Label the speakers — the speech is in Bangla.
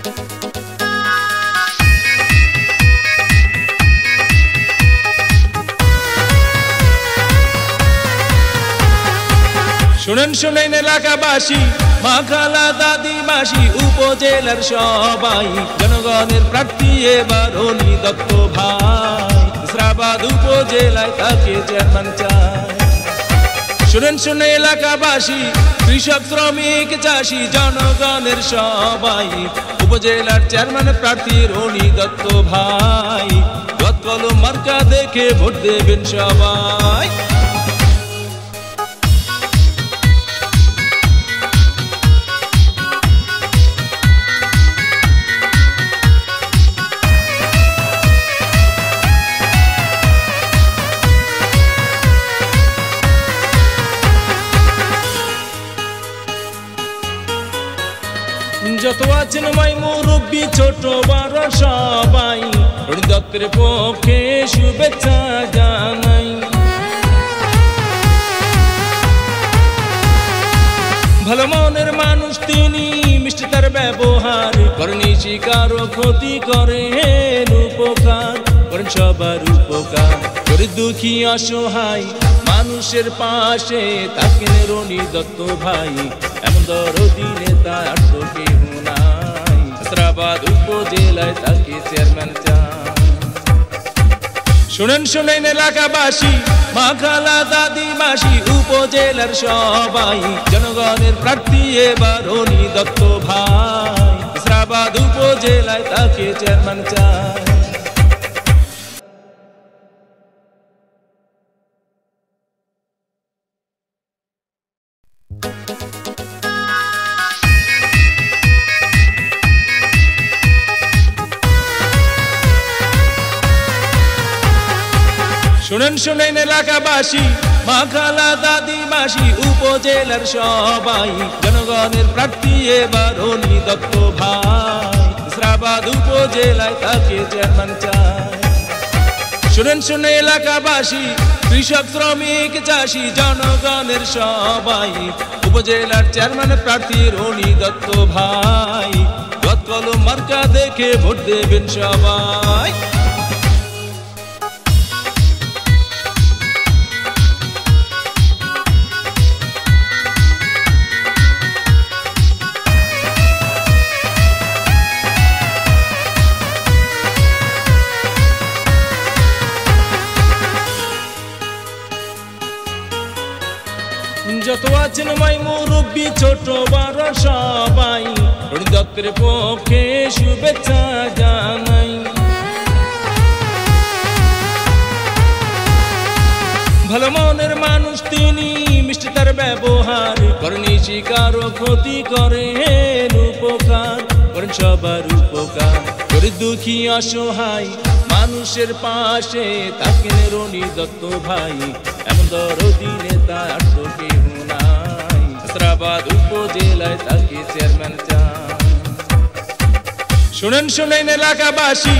Speaker 1: শুনেন শুনেন এলাকাবাসী, মা খালা দাদি মাসি উপজেলার সবাই, জনগণের প্রার্থী এবার অনি দত্ত ভাই। ইসরাবাদ উপজেলায় তাকে চেয়ারম্যান চাই। শুনেন শুনে এলাকাবাসী, কৃষক শ্রমিক চাষি জনগণের সবাই, উপজেলার চেয়ারম্যান প্রার্থী অনি দত্ত ভাই। দত কলম মার্কা দেখে ভোট দেবেন সবাই। যত আছেন মাই মুরব্বী ছোট বড় সবাই, অনি দত্তের পক্ষে শুভেচ্ছা জানাই। ভালো মনের মানুষ তিনি, মিষ্টি তার ব্যবহার, করেনি শিকার ও ক্ষতি করেন উপকার, করেন সবার উপকার। গরিব দুঃখী অসহায় মানুষের পাশে থাকেন অনি দত্ত ভাই। এমন দরদি নেতা আর তো কেউ নাই, ইসরাবাদ উপজেলায় তাকে চেয়ারম্যান চাই। শুনেন শুনেন এলাকাবাসী, মা খালা দাদি মাসি উপজেলার সবাই, জনগণের প্রার্থী এবার অনি দত্ত ভাই। ইসরাবাদ উপজেলায় তাকে চেয়ারম্যান চাই। শুনেন শুনেন এলাকাবাসী, মা খালা দাদি মাসি উপজেলার সবাই, জনগণের প্রার্থী এবার অনি দত্ত ভাই। ইসরাবাদ উপজেলায় তাকে চেয়ারম্যান চাই। শুনেন শুনে এলাকাবাসী, কৃষক শ্রমিক চাষি জনগণের সবাই, উপজেলার চেয়ারম্যান প্রার্থী অনি দত্ত ভাই। দত কলম মার্কা দেখে ভোট দেবেন সবাই। যত আছেন মাই মুরব্বী ছোট বড় সবাই, অনি দত্তের পক্ষে শুভেচ্ছা জানাই। ভালো মনের মানুষ তিনি, মিষ্টি তার ব্যবহার, করেনি শিকার ও ক্ষতি করেন উপকার, করেন সবার উপকার। গরিব দুঃখী অসহায় মানুষের পাশে থাকেন অনি দত্ত ভাই। এমন দরদি নেতা আর তো কেউ নাই, ইসরাবাদ উপজেলায় তাকে চেয়ারম্যান চাই। শুনেন শুনেন এলাকাবাসী,